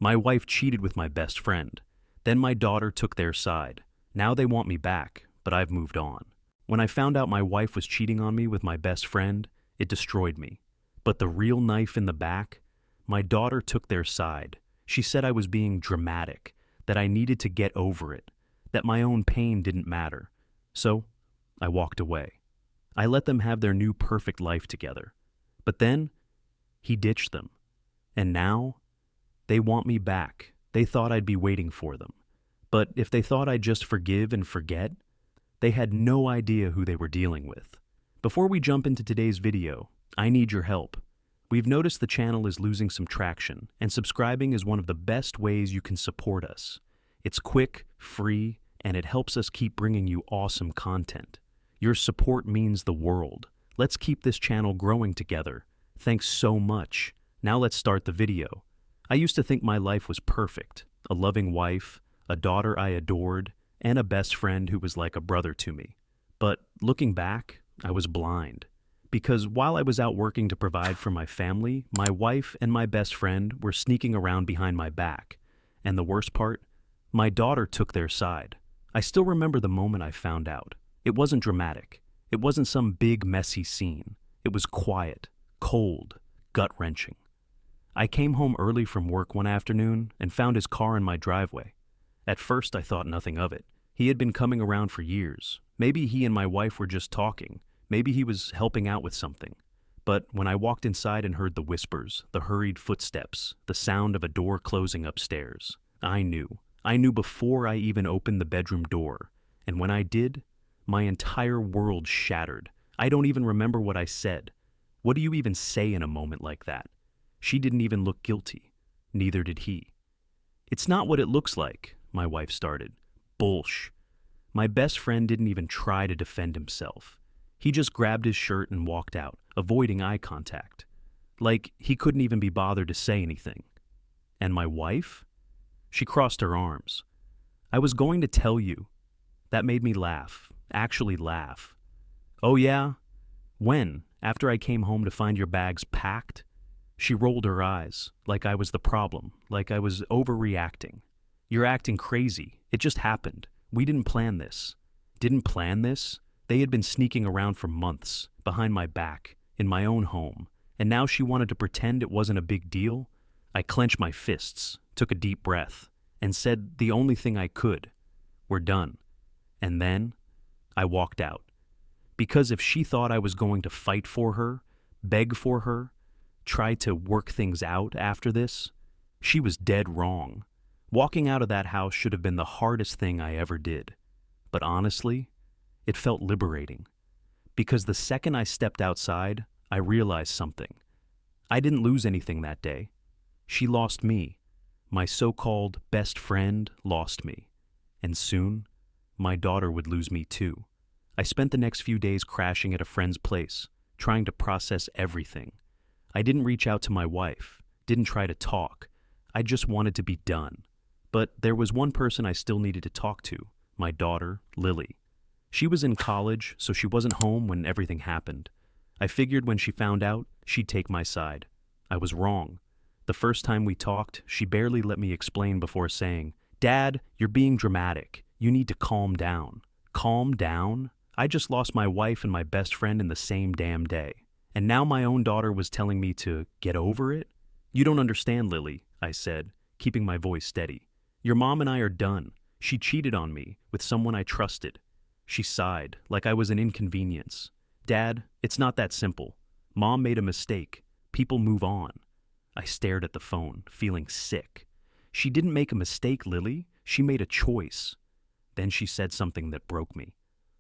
My wife cheated with my best friend. Then my daughter took their side. Now they want me back, but I've moved on. When I found out my wife was cheating on me with my best friend, it destroyed me. But the real knife in the back? My daughter took their side. She said I was being dramatic, that I needed to get over it, that my own pain didn't matter. So, I walked away. I let them have their new perfect life together. But then, he ditched them. And now, they want me back. They thought I'd be waiting for them. But if they thought I'd just forgive and forget, they had no idea who they were dealing with. Before we jump into today's video, I need your help. We've noticed the channel is losing some traction, and subscribing is one of the best ways you can support us. It's quick, free, and it helps us keep bringing you awesome content. Your support means the world. Let's keep this channel growing together. Thanks so much. Now let's start the video. I used to think my life was perfect. A loving wife, a daughter I adored, and a best friend who was like a brother to me. But looking back, I was blind. Because while I was out working to provide for my family, my wife and my best friend were sneaking around behind my back. And the worst part? My daughter took their side. I still remember the moment I found out. It wasn't dramatic. It wasn't some big, messy scene. It was quiet, cold, gut-wrenching. I came home early from work one afternoon and found his car in my driveway. At first, I thought nothing of it. He had been coming around for years. Maybe he and my wife were just talking. Maybe he was helping out with something. But when I walked inside and heard the whispers, the hurried footsteps, the sound of a door closing upstairs, I knew. I knew before I even opened the bedroom door. And when I did, my entire world shattered. I don't even remember what I said. What do you even say in a moment like that? She didn't even look guilty. Neither did he. It's not what it looks like, my wife started. Bullsh. My best friend didn't even try to defend himself. He just grabbed his shirt and walked out, avoiding eye contact. Like he couldn't even be bothered to say anything. And my wife? She crossed her arms. I was going to tell you. That made me laugh, actually laugh. Oh yeah? When? After I came home to find your bags packed? She rolled her eyes, like I was the problem, like I was overreacting. You're acting crazy. It just happened. We didn't plan this. Didn't plan this? They had been sneaking around for months, behind my back, in my own home, and now she wanted to pretend it wasn't a big deal? I clenched my fists, took a deep breath, and said the only thing I could. We're done. And then, I walked out. Because if she thought I was going to fight for her, beg for her, try to work things out after this, she was dead wrong. Walking out of that house should have been the hardest thing I ever did. But honestly, it felt liberating. Because the second I stepped outside, I realized something. I didn't lose anything that day. She lost me. My so-called best friend lost me. And soon, my daughter would lose me too. I spent the next few days crashing at a friend's place, trying to process everything. I didn't reach out to my wife, didn't try to talk. I just wanted to be done. But there was one person I still needed to talk to, my daughter, Lily. She was in college, so she wasn't home when everything happened. I figured when she found out, she'd take my side. I was wrong. The first time we talked, she barely let me explain before saying, "Dad, you're being dramatic. You need to calm down." Calm down? I just lost my wife and my best friend in the same damn day. And now my own daughter was telling me to get over it? You don't understand, Lily, I said, keeping my voice steady. Your mom and I are done. She cheated on me with someone I trusted. She sighed, like I was an inconvenience. Dad, it's not that simple. Mom made a mistake. People move on. I stared at the phone, feeling sick. She didn't make a mistake, Lily. She made a choice. Then she said something that broke me.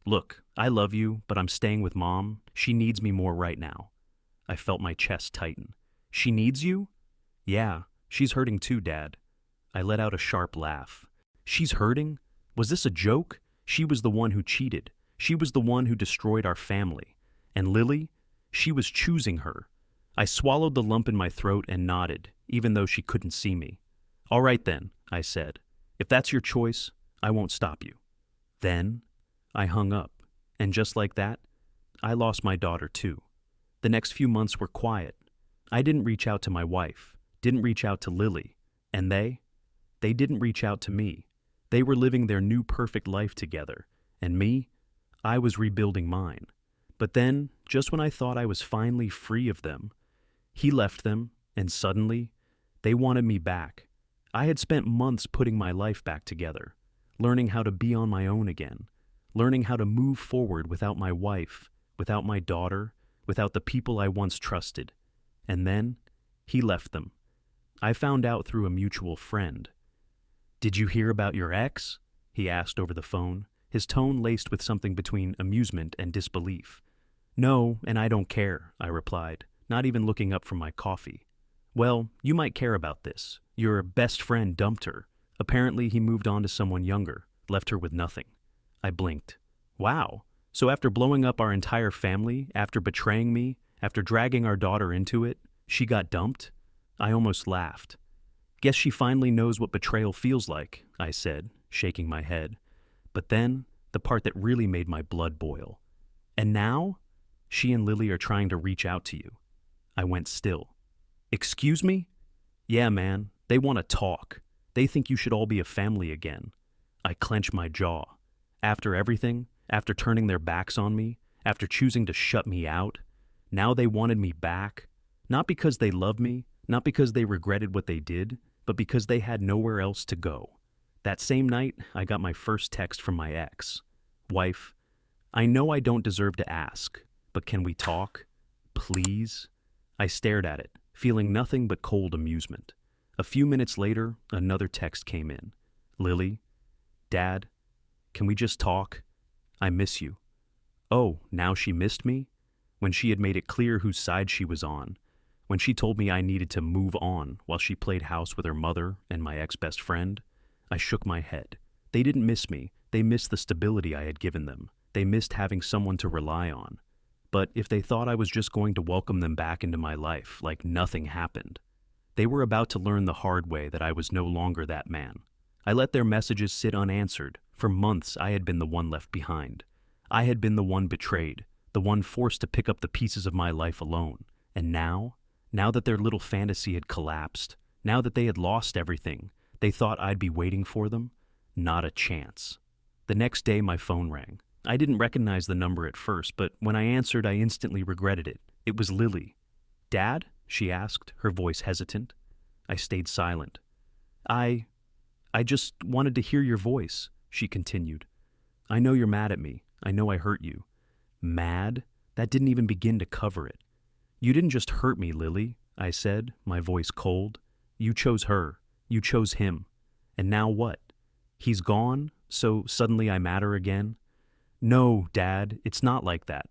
Look, I love you, but I'm staying with Mom. She needs me more right now. I felt my chest tighten. She needs you? Yeah, she's hurting too, Dad. I let out a sharp laugh. She's hurting? Was this a joke? She was the one who cheated. She was the one who destroyed our family. And Lily? She was choosing her. I swallowed the lump in my throat and nodded, even though she couldn't see me. All right then, I said. If that's your choice, I won't stop you. Then I hung up, and just like that, I lost my daughter too. The next few months were quiet. I didn't reach out to my wife, didn't reach out to Lily. And they didn't reach out to me. They were living their new perfect life together. And me, I was rebuilding mine. But then, just when I thought I was finally free of them, he left them, and suddenly, they wanted me back. I had spent months putting my life back together, learning how to be on my own again, learning how to move forward without my wife, without my daughter, without the people I once trusted. And then, he left them. I found out through a mutual friend. "Did you hear about your ex?" he asked over the phone, his tone laced with something between amusement and disbelief. "No, and I don't care," I replied, not even looking up from my coffee. "Well, you might care about this. Your best friend dumped her. Apparently he moved on to someone younger, left her with nothing." I blinked. "Wow. So after blowing up our entire family, after betraying me, after dragging our daughter into it, she got dumped?" I almost laughed. "Guess she finally knows what betrayal feels like," I said, shaking my head. But then, the part that really made my blood boil. "And now? She and Lily are trying to reach out to you." I went still. "Excuse me?" "Yeah, man, they want to talk. They think you should all be a family again." I clenched my jaw. After everything, after turning their backs on me, after choosing to shut me out, now they wanted me back. Not because they loved me, not because they regretted what they did, but because they had nowhere else to go. That same night, I got my first text from my ex. "Wife, I know I don't deserve to ask, but can we talk? Please?" I stared at it, feeling nothing but cold amusement. A few minutes later, another text came in. "Lily, Dad, can we just talk? I miss you." Oh, now she missed me? When she had made it clear whose side she was on. When she told me I needed to move on while she played house with her mother and my ex-best friend, I shook my head. They didn't miss me. They missed the stability I had given them. They missed having someone to rely on. But if they thought I was just going to welcome them back into my life like nothing happened, they were about to learn the hard way that I was no longer that man. I let their messages sit unanswered. For months, I had been the one left behind. I had been the one betrayed, the one forced to pick up the pieces of my life alone. And now that their little fantasy had collapsed, now that they had lost everything, they thought I'd be waiting for them? Not a chance. The next day, my phone rang. I didn't recognize the number at first, but when I answered, I instantly regretted it. It was Lily. "Dad?" she asked, her voice hesitant. I stayed silent. I just wanted to hear your voice," she continued. "I know you're mad at me. I know I hurt you." "Mad?" That didn't even begin to cover it. "You didn't just hurt me, Lily," I said, my voice cold. "You chose her. You chose him. And now what? He's gone, so suddenly I matter again?" "No, Dad, it's not like that."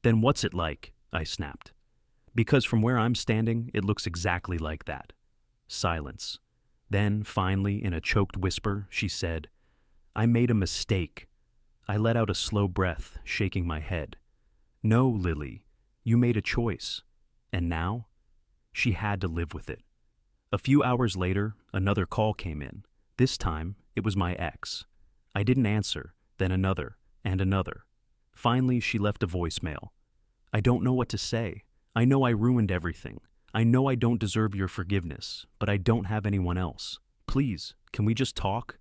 "Then what's it like?" I snapped. "Because from where I'm standing, it looks exactly like that." Silence. Then, finally, in a choked whisper, she said, "I made a mistake." I let out a slow breath, shaking my head. "No, Lily, you made a choice. And now?" She had to live with it. A few hours later, another call came in. This time, it was my ex. I didn't answer, then another, and another. Finally, she left a voicemail. "I don't know what to say. I know I ruined everything. I know I don't deserve your forgiveness, but I don't have anyone else. Please, can we just talk?"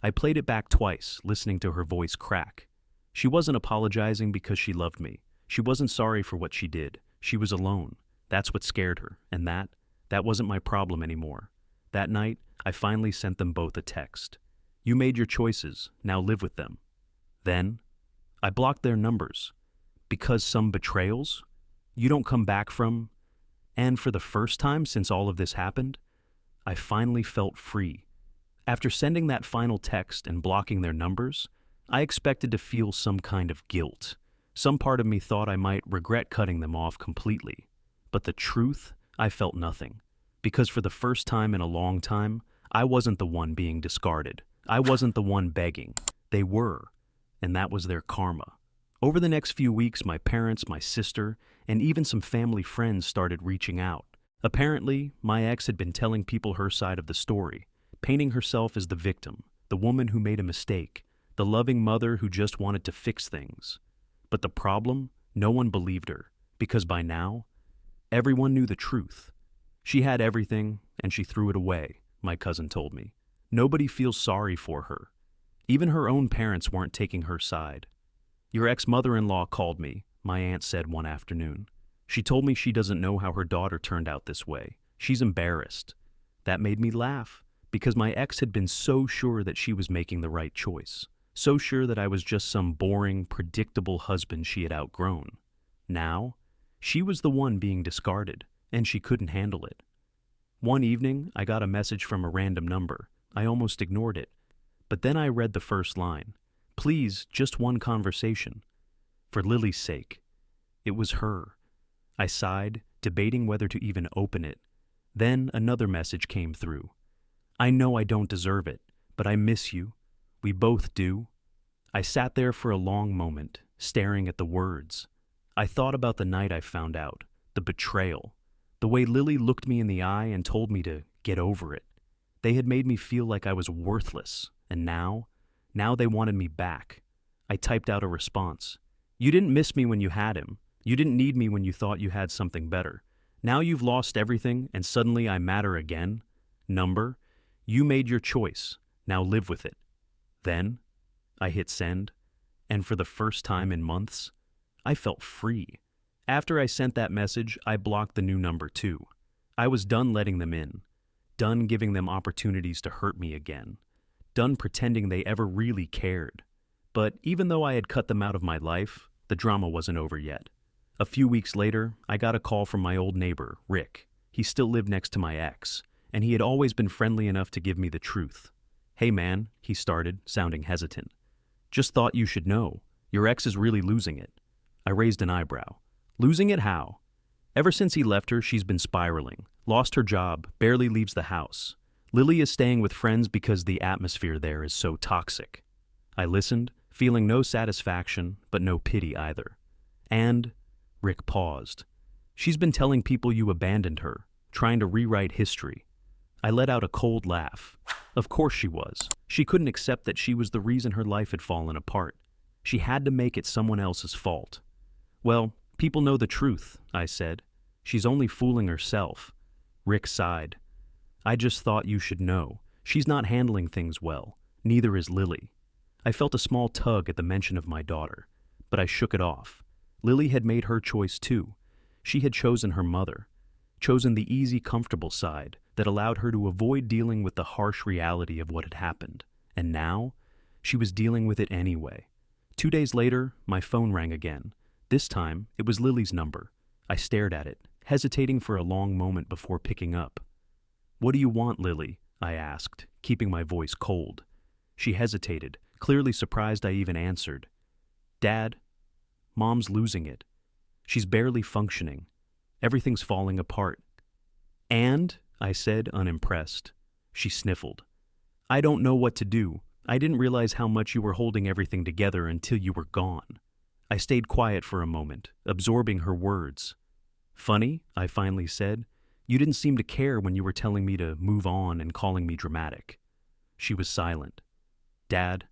I played it back twice, listening to her voice crack. She wasn't apologizing because she loved me. She wasn't sorry for what she did. She was alone. That's what scared her, and that wasn't my problem anymore. That night, I finally sent them both a text. "You made your choices, now live with them." Then, I blocked their numbers. Because some betrayals? You don't come back from... And for the first time since all of this happened, I finally felt free. After sending that final text and blocking their numbers, I expected to feel some kind of guilt. Some part of me thought I might regret cutting them off completely. But the truth, I felt nothing. Because for the first time in a long time, I wasn't the one being discarded. I wasn't the one begging. They were. And that was their karma. Over the next few weeks, my parents, my sister, and even some family friends started reaching out. Apparently, my ex had been telling people her side of the story, painting herself as the victim, the woman who made a mistake, the loving mother who just wanted to fix things. But the problem? No one believed her, because by now, everyone knew the truth. She had everything, and she threw it away. my cousin told me. Nobody feels sorry for her. Even her own parents weren't taking her side. Your ex-mother-in-law called me, my aunt said one afternoon. She told me she doesn't know how her daughter turned out this way. She's embarrassed. That made me laugh, because my ex had been so sure that she was making the right choice. So sure that I was just some boring, predictable husband she had outgrown. Now, she was the one being discarded, and she couldn't handle it. One evening, I got a message from a random number. I almost ignored it. But then I read the first line. Please, just one conversation. For Lily's sake. It was her. I sighed, debating whether to even open it. Then another message came through. I know I don't deserve it, but I miss you. We both do. I sat there for a long moment, staring at the words. I thought about the night I found out, the betrayal, the way Lily looked me in the eye and told me to get over it. They had made me feel like I was worthless, and now they wanted me back. I typed out a response. You didn't miss me when you had him. You didn't need me when you thought you had something better. Now you've lost everything and suddenly I matter again? Number, you made your choice. Now live with it. Then, I hit send, and for the first time in months, I felt free. After I sent that message, I blocked the new number too. I was done letting them in. Done giving them opportunities to hurt me again. Done pretending they ever really cared. But even though I had cut them out of my life, the drama wasn't over yet. A few weeks later, I got a call from my old neighbor, Rick. He still lived next to my ex, and he had always been friendly enough to give me the truth. Hey man, he started, sounding hesitant. Just thought you should know. Your ex is really losing it. I raised an eyebrow. Losing it how? Ever since he left her, she's been spiraling. Lost her job, barely leaves the house. Lily is staying with friends because the atmosphere there is so toxic. I listened, feeling no satisfaction, but no pity either. And Rick paused. She's been telling people you abandoned her, trying to rewrite history. I let out a cold laugh. Of course she was. She couldn't accept that she was the reason her life had fallen apart. She had to make it someone else's fault. Well, people know the truth, I said. She's only fooling herself. Rick sighed. I just thought you should know. She's not handling things well. Neither is Lily. I felt a small tug at the mention of my daughter, but I shook it off. Lily had made her choice too. She had chosen her mother, chosen the easy, comfortable side that allowed her to avoid dealing with the harsh reality of what had happened. And now, she was dealing with it anyway. 2 days later, my phone rang again. This time, it was Lily's number. I stared at it, hesitating for a long moment before picking up. What do you want, Lily? I asked, keeping my voice cold. She hesitated, clearly surprised I even answered. Dad, Mom's losing it. She's barely functioning. Everything's falling apart. And, I said, unimpressed. She sniffled. I don't know what to do. I didn't realize how much you were holding everything together until you were gone. I stayed quiet for a moment, absorbing her words. Funny, I finally said. You didn't seem to care when you were telling me to move on and calling me dramatic. She was silent. Dad,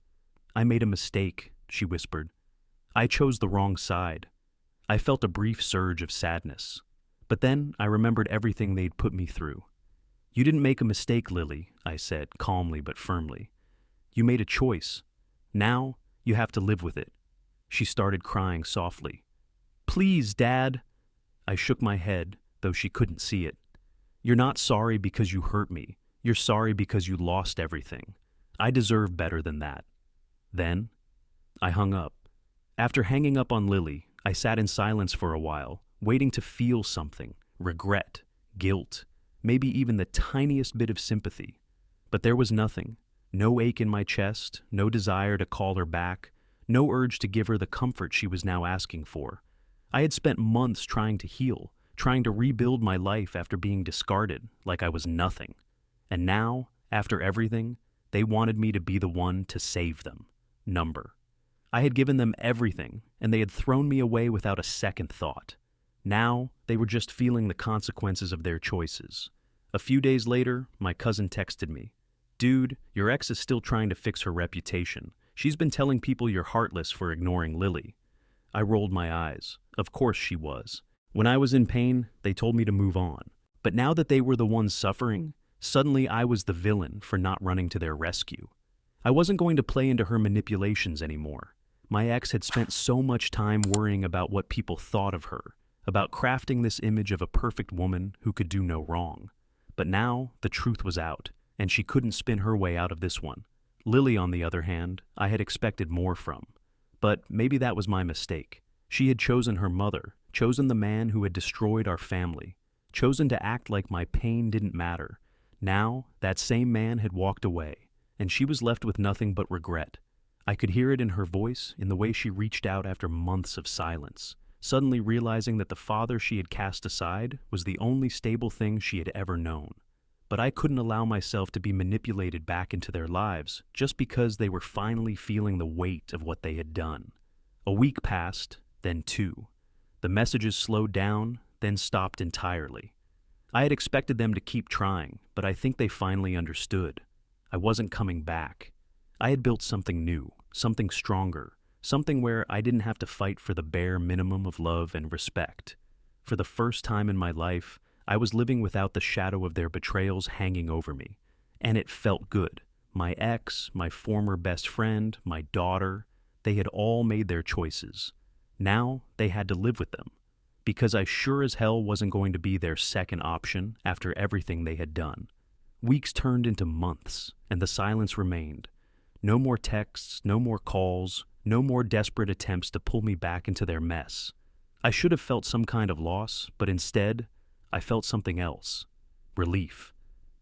I made a mistake, she whispered. I chose the wrong side. I felt a brief surge of sadness. But then I remembered everything they'd put me through. You didn't make a mistake, Lily, I said, calmly but firmly. You made a choice. Now you have to live with it. She started crying softly. Please, Dad. I shook my head, though she couldn't see it. You're not sorry because you hurt me. You're sorry because you lost everything. I deserve better than that. Then I hung up. After hanging up on Lily, I sat in silence for a while, waiting to feel something, regret, guilt, maybe even the tiniest bit of sympathy. But there was nothing. No ache in my chest, no desire to call her back, no urge to give her the comfort she was now asking for. I had spent months trying to heal, trying to rebuild my life after being discarded like I was nothing. And now, after everything, they wanted me to be the one to save them. Number. I had given them everything, and they had thrown me away without a second thought. Now, they were just feeling the consequences of their choices. A few days later, my cousin texted me. Dude, your ex is still trying to fix her reputation. She's been telling people you're heartless for ignoring Lily. I rolled my eyes. Of course she was. When I was in pain, they told me to move on. But now that they were the ones suffering, Suddenly, I was the villain for not running to their rescue. I wasn't going to play into her manipulations anymore. My ex had spent so much time worrying about what people thought of her, about crafting this image of a perfect woman who could do no wrong. But now, the truth was out, and she couldn't spin her way out of this one. Lily, on the other hand, I had expected more from. But maybe that was my mistake. She had chosen her mother, chosen the man who had destroyed our family, chosen to act like my pain didn't matter. Now, that same man had walked away, and she was left with nothing but regret. I could hear it in her voice, in the way she reached out after months of silence, suddenly realizing that the father she had cast aside was the only stable thing she had ever known. But I couldn't allow myself to be manipulated back into their lives just because they were finally feeling the weight of what they had done. A week passed, then two. The messages slowed down, then stopped entirely. I had expected them to keep trying, but I think they finally understood. I wasn't coming back. I had built something new, something stronger, something where I didn't have to fight for the bare minimum of love and respect. For the first time in my life, I was living without the shadow of their betrayals hanging over me. And it felt good. My ex, my former best friend, my daughter, they had all made their choices. Now they had to live with them, because I sure as hell wasn't going to be their second option after everything they had done. Weeks turned into months, and the silence remained. No more texts, no more calls, no more desperate attempts to pull me back into their mess. I should have felt some kind of loss, but instead, I felt something else. Relief.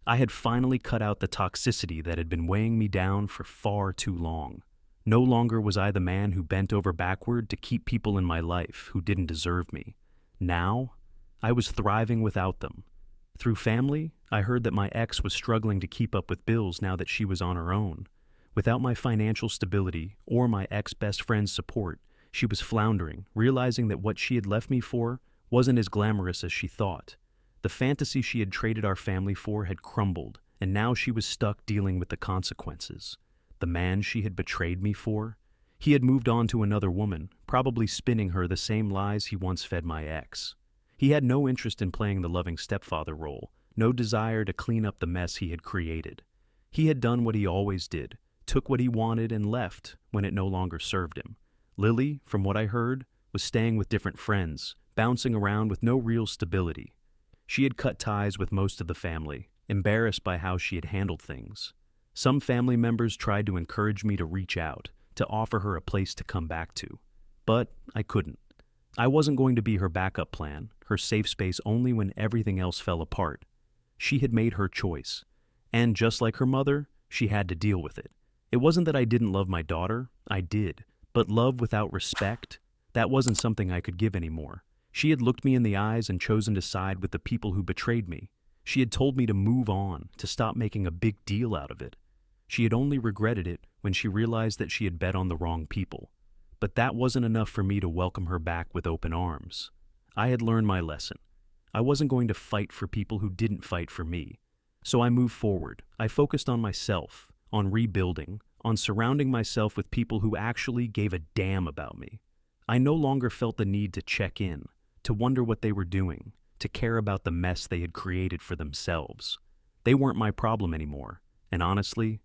I had finally cut out the toxicity that had been weighing me down for far too long. No longer was I the man who bent over backward to keep people in my life who didn't deserve me. Now, I was thriving without them. Through family, I heard that my ex was struggling to keep up with bills now that she was on her own. Without my financial stability or my ex-best friend's support, she was floundering, realizing that what she had left me for wasn't as glamorous as she thought. The fantasy she had traded our family for had crumbled, and now she was stuck dealing with the consequences. The man she had betrayed me for? He had moved on to another woman, probably spinning her the same lies he once fed my ex. He had no interest in playing the loving stepfather role, no desire to clean up the mess he had created. He had done what he always did, took what he wanted and left when it no longer served him. Lily, from what I heard, was staying with different friends, bouncing around with no real stability. She had cut ties with most of the family, embarrassed by how she had handled things. Some family members tried to encourage me to reach out, to offer her a place to come back to. But I couldn't. I wasn't going to be her backup plan, her safe space only when everything else fell apart. She had made her choice. And just like her mother, she had to deal with it. It wasn't that I didn't love my daughter, I did. But love without respect, that wasn't something I could give anymore. She had looked me in the eyes and chosen to side with the people who betrayed me. She had told me to move on, to stop making a big deal out of it. She had only regretted it when she realized that she had bet on the wrong people. But that wasn't enough for me to welcome her back with open arms. I had learned my lesson. I wasn't going to fight for people who didn't fight for me. So I moved forward. I focused on myself, on rebuilding, on surrounding myself with people who actually gave a damn about me. I no longer felt the need to check in, to wonder what they were doing, to care about the mess they had created for themselves. They weren't my problem anymore, and honestly,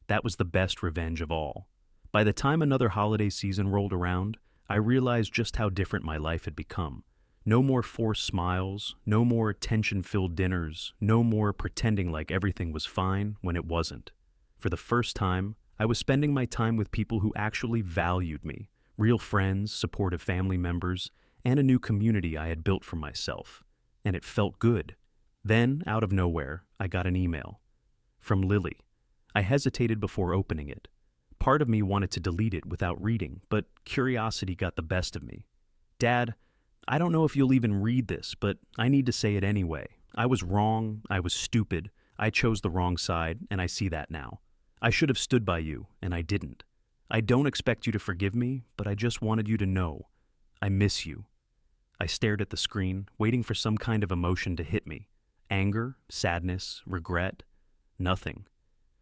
that was the best revenge of all. By the time another holiday season rolled around, I realized just how different my life had become. No more forced smiles, no more tension-filled dinners, no more pretending like everything was fine when it wasn't. For the first time, I was spending my time with people who actually valued me, real friends, supportive family members, and a new community I had built for myself. And it felt good. Then, out of nowhere, I got an email. From Lily. I hesitated before opening it. Part of me wanted to delete it without reading, but curiosity got the best of me. Dad, I don't know if you'll even read this, but I need to say it anyway. I was wrong, I was stupid, I chose the wrong side, and I see that now. I should have stood by you, and I didn't. I don't expect you to forgive me, but I just wanted you to know. I miss you. I stared at the screen, waiting for some kind of emotion to hit me. Anger, sadness, regret, nothing.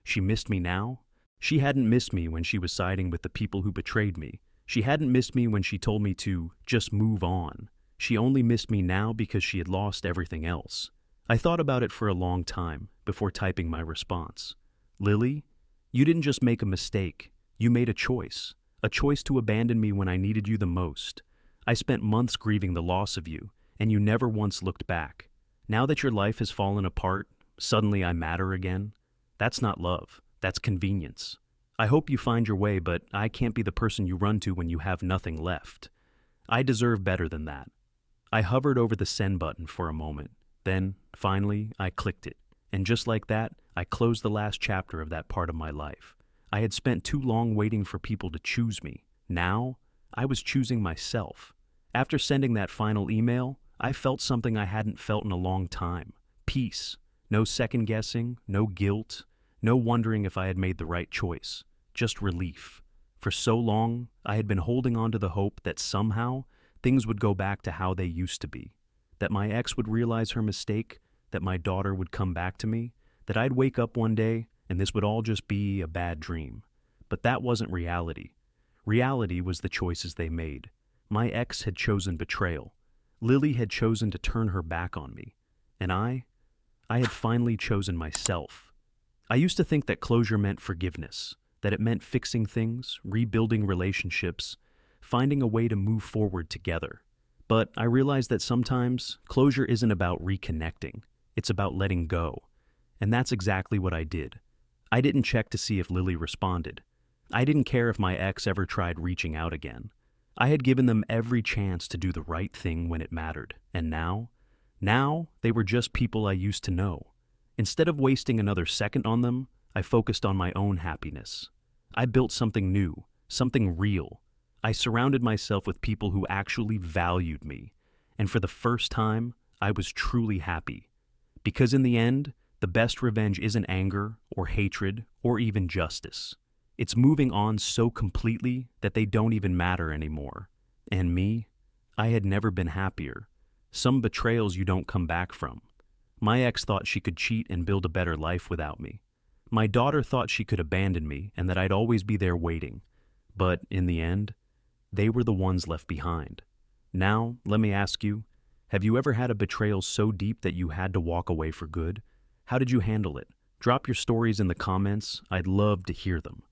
She missed me now? She hadn't missed me when she was siding with the people who betrayed me. She hadn't missed me when she told me to just move on. She only missed me now because she had lost everything else. I thought about it for a long time before typing my response. Lily, you didn't just make a mistake, you made a choice to abandon me when I needed you the most. I spent months grieving the loss of you, and you never once looked back. Now that your life has fallen apart, suddenly I matter again? That's not love, that's convenience. I hope you find your way, but I can't be the person you run to when you have nothing left. I deserve better than that. I hovered over the send button for a moment. Then, finally, I clicked it. And just like that, I closed the last chapter of that part of my life. I had spent too long waiting for people to choose me. Now, I was choosing myself. After sending that final email, I felt something I hadn't felt in a long time. Peace. No second guessing, no guilt, no wondering if I had made the right choice. Just relief. For so long, I had been holding on to the hope that somehow things would go back to how they used to be. That my ex would realize her mistake, that my daughter would come back to me, that I'd wake up one day and this would all just be a bad dream. But that wasn't reality. Reality was the choices they made. My ex had chosen betrayal. Lily had chosen to turn her back on me. And I had finally chosen myself. I used to think that closure meant forgiveness, that it meant fixing things, rebuilding relationships, finding a way to move forward together. But I realized that sometimes closure isn't about reconnecting. It's about letting go. And that's exactly what I did. I didn't check to see if Lily responded. I didn't care if my ex ever tried reaching out again. I had given them every chance to do the right thing when it mattered. And now they were just people I used to know. Instead of wasting another second on them, I focused on my own happiness. I built something new, something real. I surrounded myself with people who actually valued me. And for the first time, I was truly happy. Because in the end, the best revenge isn't anger or hatred or even justice. It's moving on so completely that they don't even matter anymore. And me? I had never been happier. Some betrayals you don't come back from. My ex thought she could cheat and build a better life without me. My daughter thought she could abandon me and that I'd always be there waiting. But in the end, they were the ones left behind. Now, let me ask you, have you ever had a betrayal so deep that you had to walk away for good? How did you handle it? Drop your stories in the comments. I'd love to hear them.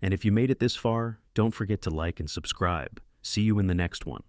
And if you made it this far, don't forget to like and subscribe. See you in the next one.